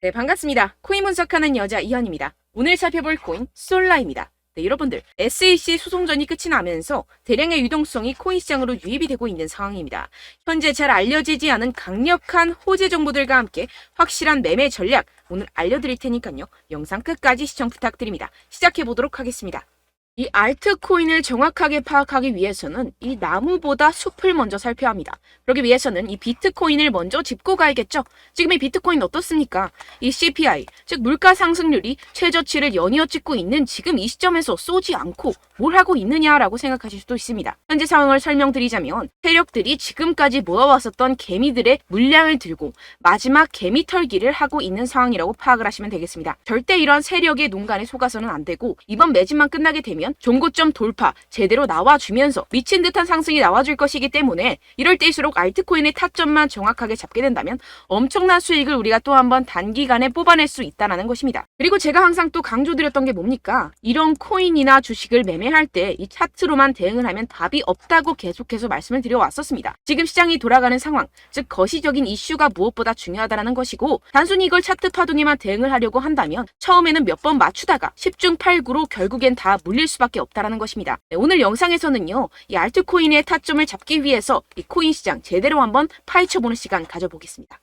네, 반갑습니다. 코인 분석하는 여자 이현입니다. 오늘 살펴볼 코인 솔라입니다. 네, 여러분들 SEC 소송전이 끝이 나면서 대량의 유동성이 코인 시장으로 유입이 되고 있는 상황입니다. 현재 잘 알려지지 않은 강력한 호재 정보들과 함께 확실한 매매 전략 오늘 알려드릴 테니까요. 영상 끝까지 시청 부탁드립니다. 시작해 보도록 하겠습니다. 이 알트코인을 정확하게 파악하기 위해서는 이 나무보다 숲을 먼저 살펴야 합니다. 그러기 위해서는 이 비트코인을 먼저 짚고 가야겠죠. 지금 이 비트코인 어떻습니까? 이 CPI, 즉 물가 상승률이 최저치를 연이어 찍고 있는 지금 이 시점에서 쏘지 않고 뭘 하고 있느냐라고 생각하실 수도 있습니다. 현재 상황을 설명드리자면 세력들이 지금까지 모아왔었던 개미들의 물량을 들고 마지막 개미 털기를 하고 있는 상황이라고 파악을 하시면 되겠습니다. 절대 이러한 세력의 농간에 속아서는 안 되고 이번 매집만 끝나게 되면 종고점 돌파 제대로 나와주면서 미친 듯한 상승이 나와줄 것이기 때문에 이럴 때일수록 알트코인의 타점만 정확하게 잡게 된다면 엄청난 수익을 우리가 또 한번 단기간에 뽑아낼 수 있다는 것입니다. 그리고 제가 항상 또 강조드렸던 게 뭡니까? 이런 코인이나 주식을 매매할 때 이 차트로만 대응을 하면 답이 없다고 계속해서 말씀을 드려왔었습니다. 지금 시장이 돌아가는 상황, 즉 거시적인 이슈가 무엇보다 중요하다는 것이고 단순히 이걸 차트 파동에만 대응을 하려고 한다면 처음에는 몇 번 맞추다가 10중 8구로 결국엔 다 물릴 수밖에 없다는 것입니다. 네, 오늘 영상에서는요. 이 알트코인의 타점을 잡기 위해서 이 코인 시장 제대로 한번 파헤쳐보는 시간 가져보겠습니다.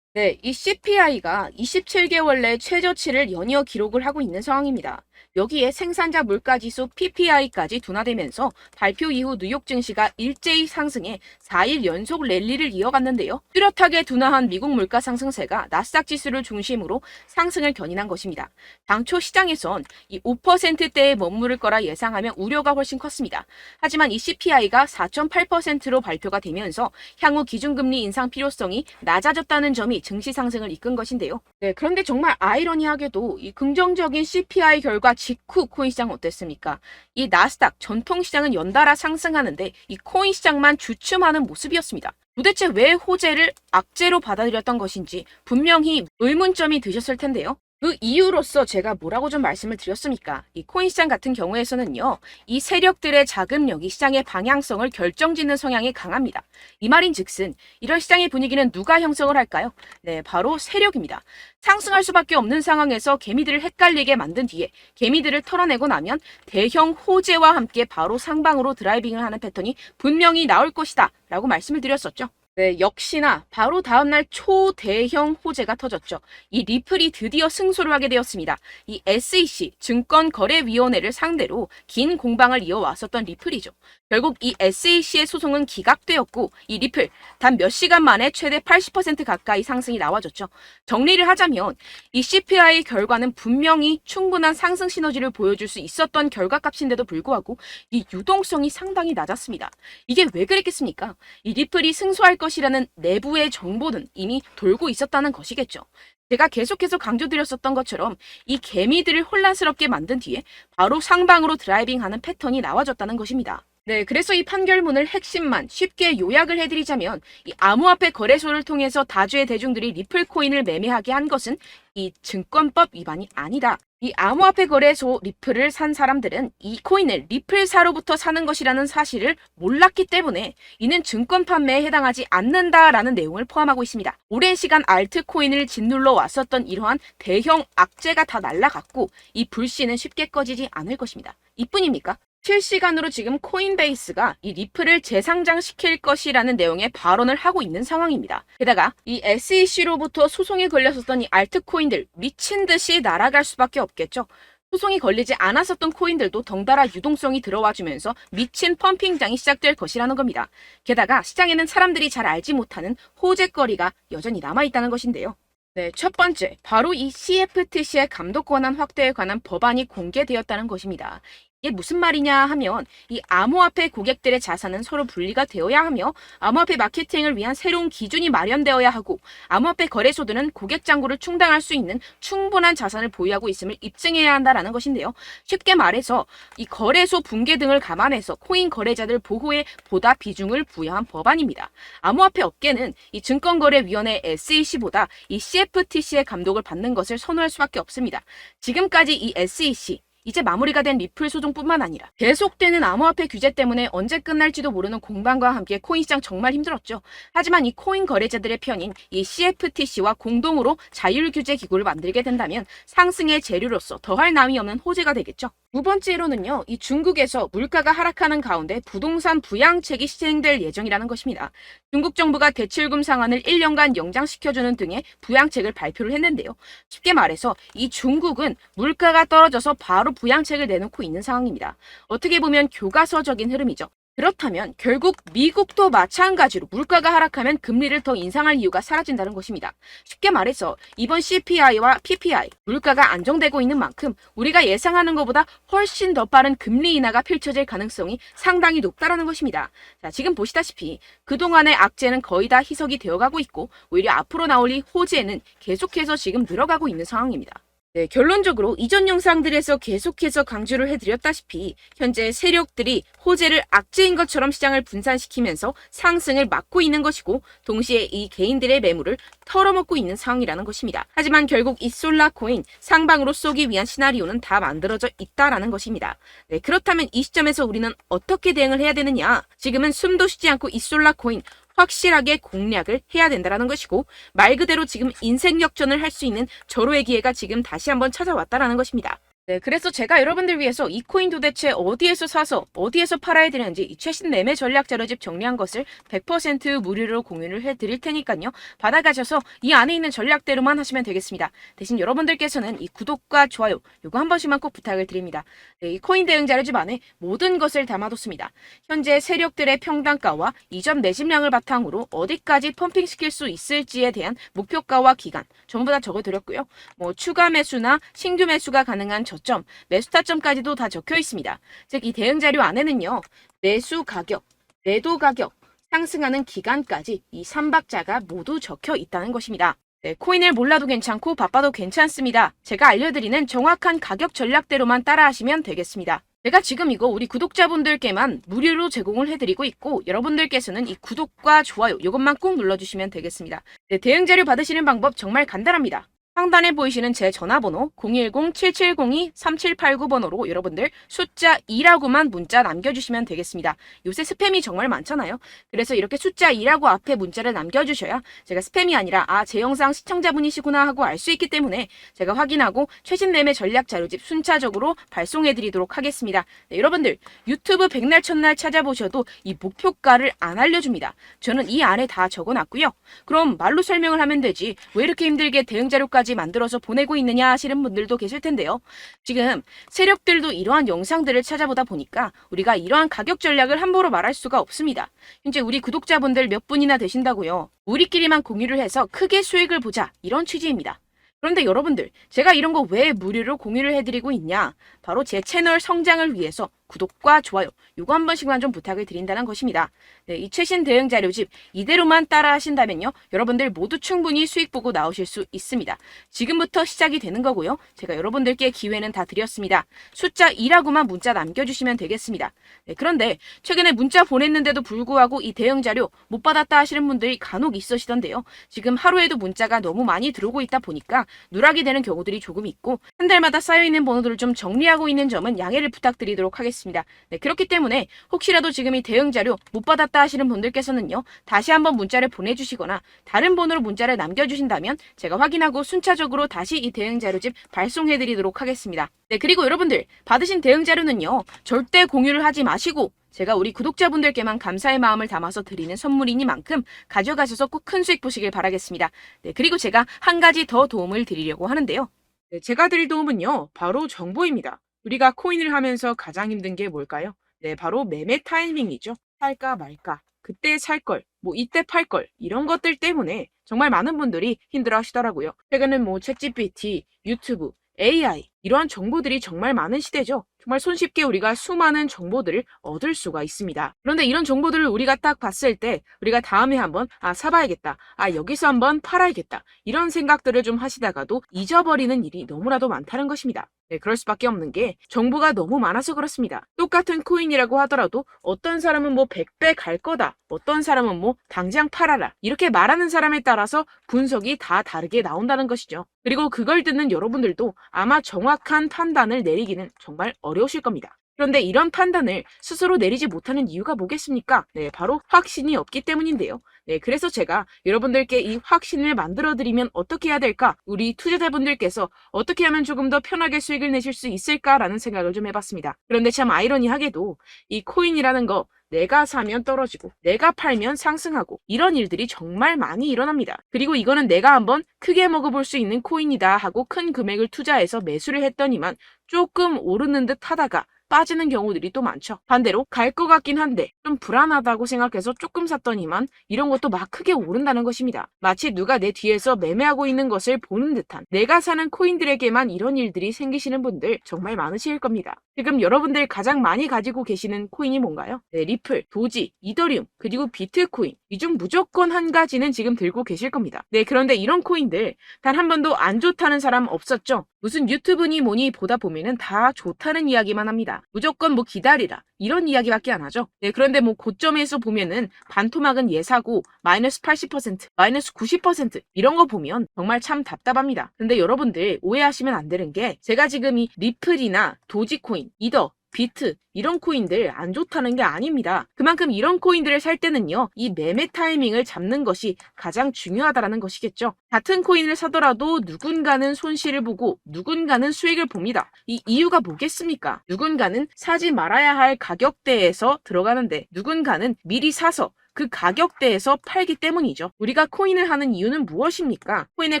네, 이 CPI가 27개월 내 최저치를 연이어 기록을 하고 있는 상황입니다. 여기에 생산자 물가지수 PPI까지 둔화되면서 발표 이후 뉴욕 증시가 일제히 상승해 4일 연속 랠리를 이어갔는데요. 뚜렷하게 둔화한 미국 물가 상승세가 나스닥 지수를 중심으로 상승을 견인한 것입니다. 당초 시장에선 이 5%대에 머무를 거라 예상하며 우려가 훨씬 컸습니다. 하지만 이 CPI가 4.8%로 발표가 되면서 향후 기준금리 인상 필요성이 낮아졌다는 점이 증시 상승을 이끈 것인데요. 네, 그런데 정말 아이러니하게도 이 긍정적인 CPI 결과 직후 코인 시장 어땠습니까? 이 나스닥 전통시장은 연달아 상승하는데 이 코인 시장만 주춤하는 모습이었습니다. 도대체 왜 호재를 악재로 받아들였던 것인지 분명히 의문점이 드셨을 텐데요. 그 이유로서 제가 뭐라고 좀 말씀을 드렸습니까? 이 코인 시장 같은 경우에서는요, 이 세력들의 자금력이 시장의 방향성을 결정짓는 성향이 강합니다. 이 말인 즉슨, 이런 시장의 분위기는 누가 형성을 할까요? 네, 바로 세력입니다. 상승할 수밖에 없는 상황에서 개미들을 헷갈리게 만든 뒤에 개미들을 털어내고 나면 대형 호재와 함께 바로 상방으로 드라이빙을 하는 패턴이 분명히 나올 것이다 라고 말씀을 드렸었죠. 네, 역시나 바로 다음날 초대형 호재가 터졌죠. 이 리플이 드디어 승소를 하게 되었습니다. 이 SEC 증권거래위원회를 상대로 긴 공방을 이어왔었던 리플이죠. 결국 이 SEC의 소송은 기각되었고 이 리플 단 몇 시간 만에 최대 80% 가까이 상승이 나와줬죠. 정리를 하자면 이 CPI 결과는 분명히 충분한 상승 시너지를 보여줄 수 있었던 결과값인데도 불구하고 이 유동성이 상당히 낮았습니다. 이게 왜 그랬겠습니까? 이 리플이 승소할 것이라는 내부의 정보는 이미 돌고 있었다는 것이겠죠. 제가 계속해서 강조드렸었던 것처럼 이 개미들을 혼란스럽게 만든 뒤에 바로 상방으로 드라이빙하는 패턴이 나와졌다는 것입니다. 네, 그래서 이 판결문을 핵심만 쉽게 요약을 해드리자면 이 암호화폐 거래소를 통해서 다주의 대중들이 리플 코인을 매매하게 한 것은 이 증권법 위반이 아니다. 이 암호화폐 거래소 리플을 산 사람들은 이 코인을 리플사로부터 사는 것이라는 사실을 몰랐기 때문에 이는 증권 판매에 해당하지 않는다라는 내용을 포함하고 있습니다. 오랜 시간 알트코인을 짓눌러 왔었던 이러한 대형 악재가 다 날아갔고 이 불씨는 쉽게 꺼지지 않을 것입니다. 이뿐입니까? 실시간으로 지금 코인베이스가 이 리플을 재상장시킬 것이라는 내용의 발언을 하고 있는 상황입니다. 게다가 이 SEC로부터 소송이 걸렸었던 이 알트코인들 미친 듯이 날아갈 수밖에 없겠죠. 소송이 걸리지 않았었던 코인들도 덩달아 유동성이 들어와주면서 미친 펌핑장이 시작될 것이라는 겁니다. 게다가 시장에는 사람들이 잘 알지 못하는 호재거리가 여전히 남아있다는 것인데요. 네, 첫 번째, 바로 이 CFTC의 감독 권한 확대에 관한 법안이 공개되었다는 것입니다. 이게 무슨 말이냐 하면 이 암호화폐 고객들의 자산은 서로 분리가 되어야 하며 암호화폐 마케팅을 위한 새로운 기준이 마련되어야 하고 암호화폐 거래소들은 고객 잔고를 충당할 수 있는 충분한 자산을 보유하고 있음을 입증해야 한다라는 것인데요. 쉽게 말해서 이 거래소 붕괴 등을 감안해서 코인 거래자들 보호에 보다 비중을 부여한 법안입니다. 암호화폐 업계는 이 증권거래위원회 SEC보다 이 CFTC의 감독을 받는 것을 선호할 수밖에 없습니다. 지금까지 이 SEC 이제 마무리가 된 리플 소송뿐만 아니라 계속되는 암호화폐 규제 때문에 언제 끝날지도 모르는 공방과 함께 코인 시장 정말 힘들었죠. 하지만 이 코인 거래자들의 편인 이 CFTC와 공동으로 자율 규제 기구를 만들게 된다면 상승의 재료로서 더할 나위 없는 호재가 되겠죠. 두 번째로는요, 이 중국에서 물가가 하락하는 가운데 부동산 부양책이 시행될 예정이라는 것입니다. 중국 정부가 대출금 상환을 1년간 연장시켜주는 등의 부양책을 발표를 했는데요. 쉽게 말해서 이 중국은 물가가 떨어져서 바로 부양책을 내놓고 있는 상황입니다. 어떻게 보면 교과서적인 흐름이죠. 그렇다면 결국 미국도 마찬가지로 물가가 하락하면 금리를 더 인상할 이유가 사라진다는 것입니다. 쉽게 말해서 이번 CPI와 PPI, 물가가 안정되고 있는 만큼 우리가 예상하는 것보다 훨씬 더 빠른 금리 인하가 펼쳐질 가능성이 상당히 높다는 것입니다. 자, 지금 보시다시피 그동안의 악재는 거의 다 희석이 되어가고 있고 오히려 앞으로 나올 이 호재는 계속해서 지금 늘어가고 있는 상황입니다. 네, 결론적으로 이전 영상들에서 계속해서 강조를 해드렸다시피 현재 세력들이 호재를 악재인 것처럼 시장을 분산시키면서 상승을 막고 있는 것이고 동시에 이 개인들의 매물을 털어먹고 있는 상황이라는 것입니다. 하지만 결국 이 솔라코인 상방으로 쏘기 위한 시나리오는 다 만들어져 있다라는 것입니다. 네, 그렇다면 이 시점에서 우리는 어떻게 대응을 해야 되느냐? 지금은 숨도 쉬지 않고 이 솔라코인 확실하게 공략을 해야 된다는 것이고 말 그대로 지금 인생 역전을 할 수 있는 절호의 기회가 지금 다시 한번 찾아왔다는 것입니다. 네, 그래서 제가 여러분들 위해서 이 코인 도대체 어디에서 사서 어디에서 팔아야 되는지 이 최신 매매 전략 자료집 정리한 것을 100% 무료로 공유를 해드릴 테니까요. 받아가셔서 이 안에 있는 전략대로만 하시면 되겠습니다. 대신 여러분들께서는 이 구독과 좋아요 요거 한 번씩만 꼭 부탁을 드립니다. 네, 이 코인 대응 자료집 안에 모든 것을 담아뒀습니다. 현재 세력들의 평단가와 이전 매집량을 바탕으로 어디까지 펌핑시킬 수 있을지에 대한 목표가와 기간 전부 다 적어드렸고요. 뭐 추가 매수나 신규 매수가 가능한 저점, 매수 타점까지도 다 적혀 있습니다. 즉 이 대응 자료 안에는요. 매수 가격, 매도 가격, 상승하는 기간까지 이 3박자가 모두 적혀 있다는 것입니다. 네, 코인을 몰라도 괜찮고 바빠도 괜찮습니다. 제가 알려드리는 정확한 가격 전략대로만 따라하시면 되겠습니다. 제가 지금 이거 우리 구독자분들께만 무료로 제공을 해드리고 있고 여러분들께서는 이 구독과 좋아요 이것만 꼭 눌러주시면 되겠습니다. 네, 대응 자료 받으시는 방법 정말 간단합니다. 상단에 보이시는 제 전화번호 010-7702-3789번호로 여러분들 숫자 2라고만 문자 남겨주시면 되겠습니다. 요새 스팸이 정말 많잖아요. 그래서 이렇게 숫자 2라고 앞에 문자를 남겨주셔야 제가 스팸이 아니라 제 영상 시청자분이시구나 하고 알 수 있기 때문에 제가 확인하고 최신 매매 전략 자료집 순차적으로 발송해드리도록 하겠습니다. 네, 여러분들 유튜브 백날 첫날 찾아보셔도 이 목표가를 안 알려줍니다. 저는 이 안에 다 적어놨고요. 그럼 말로 설명을 하면 되지 왜 이렇게 힘들게 대응 자료까지 만들어서 보내고 있느냐 하시는 분들도 계실 텐데요. 지금 세력들도 이러한 영상들을 찾아보다 보니까 우리가 이러한 가격 전략을 함부로 말할 수가 없습니다. 현재 우리 구독자분들 몇 분이나 되신다고요. 우리끼리만 공유를 해서 크게 수익을 보자 이런 취지입니다. 그런데 여러분들 제가 이런 거 왜 무료로 공유를 해드리고 있냐? 바로 제 채널 성장을 위해서 구독과 좋아요 이거 한 번씩만 좀 부탁을 드린다는 것입니다. 네, 이 최신 대응 자료집 이대로만 따라 하신다면요. 여러분들 모두 충분히 수익 보고 나오실 수 있습니다. 지금부터 시작이 되는 거고요. 제가 여러분들께 기회는 다 드렸습니다. 숫자 2라고만 문자 남겨주시면 되겠습니다. 네, 그런데 최근에 문자 보냈는데도 불구하고 이 대응 자료 못 받았다 하시는 분들이 간혹 있으시던데요. 지금 하루에도 문자가 너무 많이 들어오고 있다 보니까 누락이 되는 경우들이 조금 있고 한 달마다 쌓여있는 번호들을 좀 정리하고 있는 점은 양해를 부탁드리도록 하겠습니다. 네, 그렇기 때문에 혹시라도 지금 이 대응 자료 못 받았다 하시는 분들께서는요. 다시 한번 문자를 보내주시거나 다른 번호로 문자를 남겨주신다면 제가 확인하고 순차적으로 다시 이 대응 자료집 발송해드리도록 하겠습니다. 네, 그리고 여러분들 받으신 대응 자료는요. 절대 공유를 하지 마시고 제가 우리 구독자분들께만 감사의 마음을 담아서 드리는 선물이니만큼 가져가셔서 꼭 큰 수익 보시길 바라겠습니다. 네, 그리고 제가 한 가지 더 도움을 드리려고 하는데요. 네, 제가 드릴 도움은요. 바로 정보입니다. 우리가 코인을 하면서 가장 힘든 게 뭘까요? 네, 바로 매매 타이밍이죠. 살까 말까, 그때 살 걸, 뭐 이때 팔 걸, 이런 것들 때문에 정말 많은 분들이 힘들어 하시더라고요. 최근엔 뭐 챗GPT, 유튜브, AI 이러한 정보들이 정말 많은 시대죠. 정말 손쉽게 우리가 수많은 정보들을 얻을 수가 있습니다. 그런데 이런 정보들을 우리가 딱 봤을 때 우리가 다음에 한번 사봐야겠다. 여기서 한번 팔아야겠다. 이런 생각들을 좀 하시다가도 잊어버리는 일이 너무나도 많다는 것입니다. 네, 그럴 수밖에 없는 게 정보가 너무 많아서 그렇습니다. 똑같은 코인이라고 하더라도 어떤 사람은 뭐 100배 갈 거다. 어떤 사람은 뭐 당장 팔아라. 이렇게 말하는 사람에 따라서 분석이 다 다르게 나온다는 것이죠. 그리고 그걸 듣는 여러분들도 아마 정확한 판단을 내리기는 정말 어려우실 겁니다. 그런데 이런 판단을 스스로 내리지 못하는 이유가 뭐겠습니까? 네, 바로 확신이 없기 때문인데요. 네, 그래서 제가 여러분들께 이 확신을 만들어드리면 어떻게 해야 될까? 우리 투자자분들께서 어떻게 하면 조금 더 편하게 수익을 내실 수 있을까라는 생각을 좀 해봤습니다. 그런데 참 아이러니하게도 이 코인이라는 거 내가 사면 떨어지고 내가 팔면 상승하고 이런 일들이 정말 많이 일어납니다. 그리고 이거는 내가 한번 크게 먹어볼 수 있는 코인이다 하고 큰 금액을 투자해서 매수를 했더니만 조금 오르는 듯 하다가 빠지는 경우들이 또 많죠. 반대로 갈 것 같긴 한데 좀 불안하다고 생각해서 조금 샀더니만 이런 것도 막 크게 오른다는 것입니다. 마치 누가 내 뒤에서 매매하고 있는 것을 보는 듯한 내가 사는 코인들에게만 이런 일들이 생기시는 분들 정말 많으실 겁니다. 지금 여러분들 가장 많이 가지고 계시는 코인이 뭔가요? 네, 리플, 도지, 이더리움, 그리고 비트코인. 이 중 무조건 한 가지는 지금 들고 계실 겁니다. 네, 그런데 이런 코인들 단 한 번도 안 좋다는 사람 없었죠? 무슨 유튜브니 뭐니 보다 보면은 다 좋다는 이야기만 합니다. 무조건 뭐 기다리라 이런 이야기밖에 안 하죠. 네, 그런데 뭐 고점에서 보면은 반토막은 예사고 마이너스 80%, 마이너스 90% 이런 거 보면 정말 참 답답합니다. 근데 여러분들 오해하시면 안 되는 게 제가 지금 이 리플이나 도지코인, 이더, 비트 이런 코인들 안 좋다는 게 아닙니다. 그만큼 이런 코인들을 살 때는요, 이 매매 타이밍을 잡는 것이 가장 중요하다는 것이겠죠. 같은 코인을 사더라도 누군가는 손실을 보고 누군가는 수익을 봅니다. 이 이유가 뭐겠습니까? 누군가는 사지 말아야 할 가격대에서 들어가는데 누군가는 미리 사서 그 가격대에서 팔기 때문이죠. 우리가 코인을 하는 이유는 무엇입니까? 코인의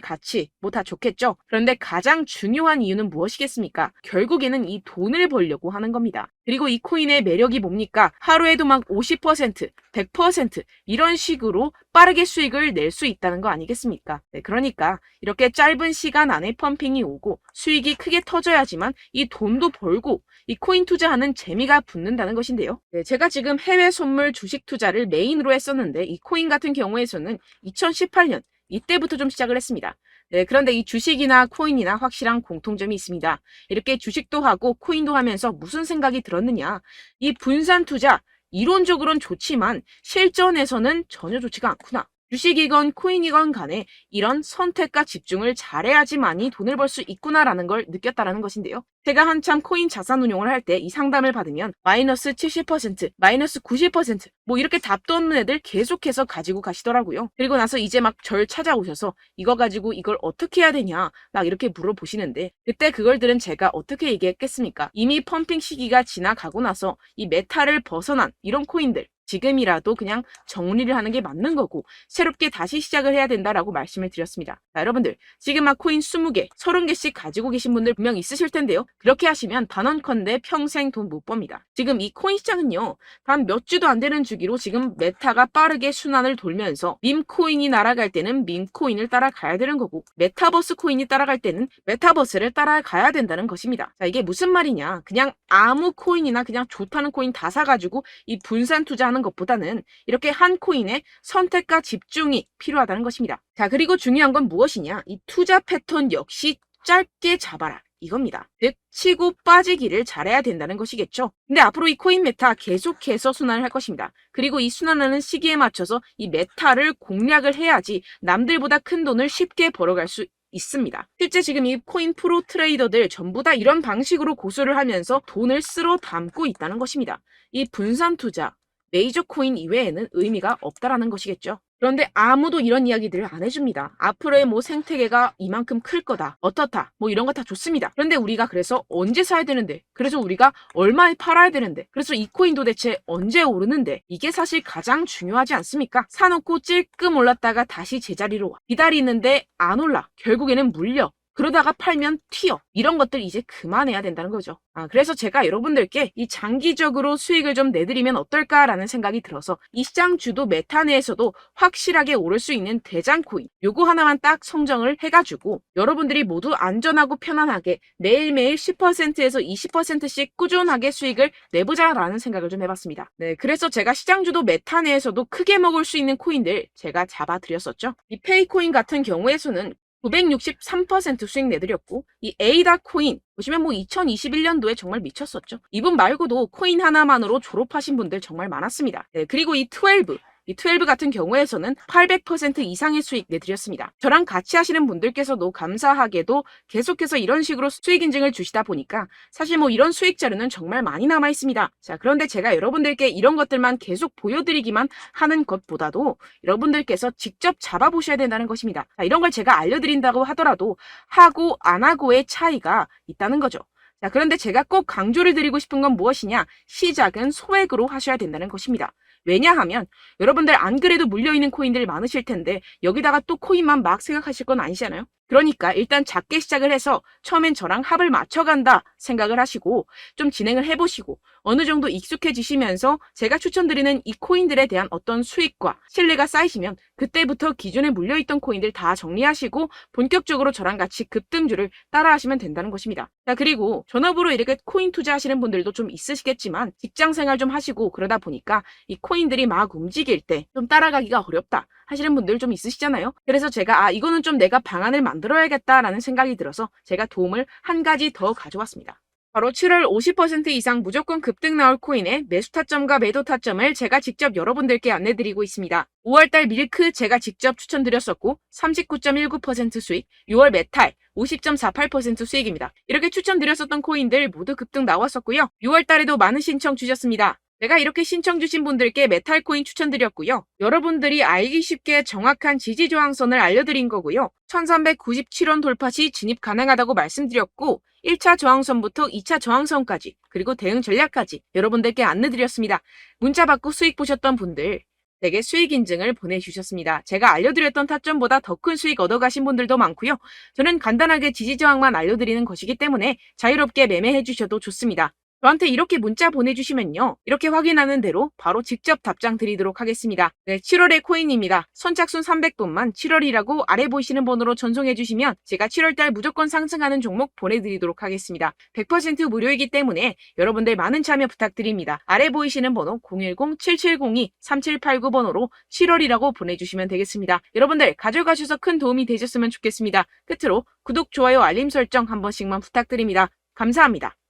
가치, 뭐 다 좋겠죠? 그런데 가장 중요한 이유는 무엇이겠습니까? 결국에는 이 돈을 벌려고 하는 겁니다. 그리고 이 코인의 매력이 뭡니까? 하루에도 막 50%, 100% 이런 식으로 빠르게 수익을 낼 수 있다는 거 아니겠습니까? 네, 그러니까 이렇게 짧은 시간 안에 펌핑이 오고 수익이 크게 터져야지만 이 돈도 벌고 이 코인 투자하는 재미가 붙는다는 것인데요. 네, 제가 지금 해외 선물 주식 투자를 메인으로 했었는데 이 코인 같은 경우에서는 2018년 이때부터 좀 시작을 했습니다. 네, 그런데 이 주식이나 코인이나 확실한 공통점이 있습니다. 이렇게 주식도 하고 코인도 하면서 무슨 생각이 들었느냐. 이 분산 투자, 이론적으로는 좋지만 실전에서는 전혀 좋지가 않구나. 주식이건 코인이건 간에 이런 선택과 집중을 잘해야지만이 돈을 벌 수 있구나라는 걸 느꼈다라는 것인데요. 제가 한참 코인 자산 운용을 할 때 이 상담을 받으면 마이너스 70%, 마이너스 90% 뭐 이렇게 답도 없는 애들 계속해서 가지고 가시더라고요. 그리고 나서 이제 막 절 찾아오셔서 이거 가지고 이걸 어떻게 해야 되냐 막 이렇게 물어보시는데 그때 그걸 들은 제가 어떻게 얘기했겠습니까? 이미 펌핑 시기가 지나가고 나서 이 메타를 벗어난 이런 코인들 지금이라도 그냥 정리를 하는 게 맞는 거고 새롭게 다시 시작을 해야 된다라고 말씀을 드렸습니다. 자, 여러분들 지금 막 코인 20개, 30개씩 가지고 계신 분들 분명 있으실 텐데요. 그렇게 하시면 단언컨대 평생 돈 못 법니다. 지금 이 코인 시장은요. 단 몇 주도 안 되는 주기로 지금 메타가 빠르게 순환을 돌면서 밈코인이 날아갈 때는 밈코인을 따라가야 되는 거고 메타버스 코인이 따라갈 때는 메타버스를 따라가야 된다는 것입니다. 자, 이게 무슨 말이냐. 그냥 아무 코인이나 그냥 좋다는 코인 다 사가지고 이 분산 투자하는 것보다는 이렇게 한 코인에 선택과 집중이 필요하다는 것입니다. 자, 그리고 중요한 건 무엇이냐? 이 투자 패턴 역시 짧게 잡아라. 이겁니다. 즉 치고 빠지기를 잘해야 된다는 것이겠죠. 근데 앞으로 이 코인 메타 계속해서 순환을 할 것입니다. 그리고 이 순환하는 시기에 맞춰서 이 메타를 공략을 해야지 남들보다 큰 돈을 쉽게 벌어갈 수 있습니다. 실제 지금 이 코인 프로 트레이더들 전부 다 이런 방식으로 고수를 하면서 돈을 쓸어 담고 있다는 것입니다. 이 분산 투자, 메이저 코인 이외에는 의미가 없다라는 것이겠죠. 그런데 아무도 이런 이야기들을 안 해줍니다. 앞으로의 뭐 생태계가 이만큼 클 거다. 어떻다. 뭐 이런 거 다 좋습니다. 그런데 우리가 그래서 언제 사야 되는데? 그래서 우리가 얼마에 팔아야 되는데? 그래서 이 코인 도대체 언제 오르는데? 이게 사실 가장 중요하지 않습니까? 사놓고 찔끔 올랐다가 다시 제자리로 와. 기다리는데 안 올라. 결국에는 물려. 그러다가 팔면 튀어. 이런 것들 이제 그만해야 된다는 거죠. 그래서 제가 여러분들께 이 장기적으로 수익을 좀 내드리면 어떨까라는 생각이 들어서 이 시장 주도 메타 내에서도 확실하게 오를 수 있는 대장 코인 요거 하나만 딱 선정을 해가지고 여러분들이 모두 안전하고 편안하게 매일매일 10%에서 20%씩 꾸준하게 수익을 내보자라는 생각을 좀 해봤습니다. 네, 그래서 제가 시장 주도 메타 내에서도 크게 먹을 수 있는 코인들 제가 잡아드렸었죠. 이 페이코인 같은 경우에서는 963% 수익 내드렸고 이 에이다 코인 보시면 2021년도에 정말 미쳤었죠. 이분 말고도 코인 하나만으로 졸업하신 분들 정말 많았습니다. 네, 그리고 이 12 같은 경우에서는 800% 이상의 수익 내드렸습니다. 저랑 같이 하시는 분들께서도 감사하게도 계속해서 이런 식으로 수익 인증을 주시다 보니까 사실 이런 수익 자료는 정말 많이 남아 있습니다. 자, 그런데 제가 여러분들께 이런 것들만 계속 보여드리기만 하는 것보다도 여러분들께서 직접 잡아보셔야 된다는 것입니다. 자, 이런 걸 제가 알려드린다고 하더라도 하고 안 하고의 차이가 있다는 거죠. 자, 그런데 제가 꼭 강조를 드리고 싶은 건 무엇이냐? 시작은 소액으로 하셔야 된다는 것입니다. 왜냐하면 여러분들 안 그래도 물려있는 코인들 많으실 텐데 여기다가 또 코인만 막 생각하실 건 아니잖아요. 그러니까 일단 작게 시작을 해서 처음엔 저랑 합을 맞춰간다 생각을 하시고 좀 진행을 해보시고 어느 정도 익숙해지시면서 제가 추천드리는 이 코인들에 대한 어떤 수익과 신뢰가 쌓이시면 그때부터 기존에 물려있던 코인들 다 정리하시고 본격적으로 저랑 같이 급등주를 따라하시면 된다는 것입니다. 자, 그리고 전업으로 이렇게 코인 투자하시는 분들도 좀 있으시겠지만 직장생활 좀 하시고 그러다 보니까 이 코인들이 막 움직일 때 좀 따라가기가 어렵다 하시는 분들 좀 있으시잖아요. 그래서 제가 이거는 좀 내가 방안을 만들어야겠다라는 생각이 들어서 제가 도움을 한 가지 더 가져왔습니다. 바로 7월 50% 이상 무조건 급등 나올 코인의 매수 타점과 매도 타점을 제가 직접 여러분들께 안내드리고 있습니다. 5월달 밀크 제가 직접 추천드렸었고 39.19% 수익, 6월 메탈 50.48% 수익입니다. 이렇게 추천드렸었던 코인들 모두 급등 나왔었고요. 6월달에도 많은 신청 주셨습니다. 제가 이렇게 신청 주신 분들께 메탈코인 추천드렸고요. 여러분들이 알기 쉽게 정확한 지지저항선을 알려드린 거고요. 1397원 돌파 시 진입 가능하다고 말씀드렸고 1차 저항선부터 2차 저항선까지 그리고 대응 전략까지 여러분들께 안내드렸습니다. 문자 받고 수익 보셨던 분들 내게 수익 인증을 보내주셨습니다. 제가 알려드렸던 타점보다 더 큰 수익 얻어가신 분들도 많고요. 저는 간단하게 지지저항만 알려드리는 것이기 때문에 자유롭게 매매해 주셔도 좋습니다. 저한테 이렇게 문자 보내주시면요. 이렇게 확인하는 대로 바로 직접 답장 드리도록 하겠습니다. 네, 7월의 코인입니다. 선착순 300분만 7월이라고 아래 보이시는 번호로 전송해주시면 제가 7월달 무조건 상승하는 종목 보내드리도록 하겠습니다. 100% 무료이기 때문에 여러분들 많은 참여 부탁드립니다. 아래 보이시는 번호 010-7702-3789번호로 7월이라고 보내주시면 되겠습니다. 여러분들 가져가셔서 큰 도움이 되셨으면 좋겠습니다. 끝으로 구독, 좋아요, 알림 설정 한 번씩만 부탁드립니다. 감사합니다.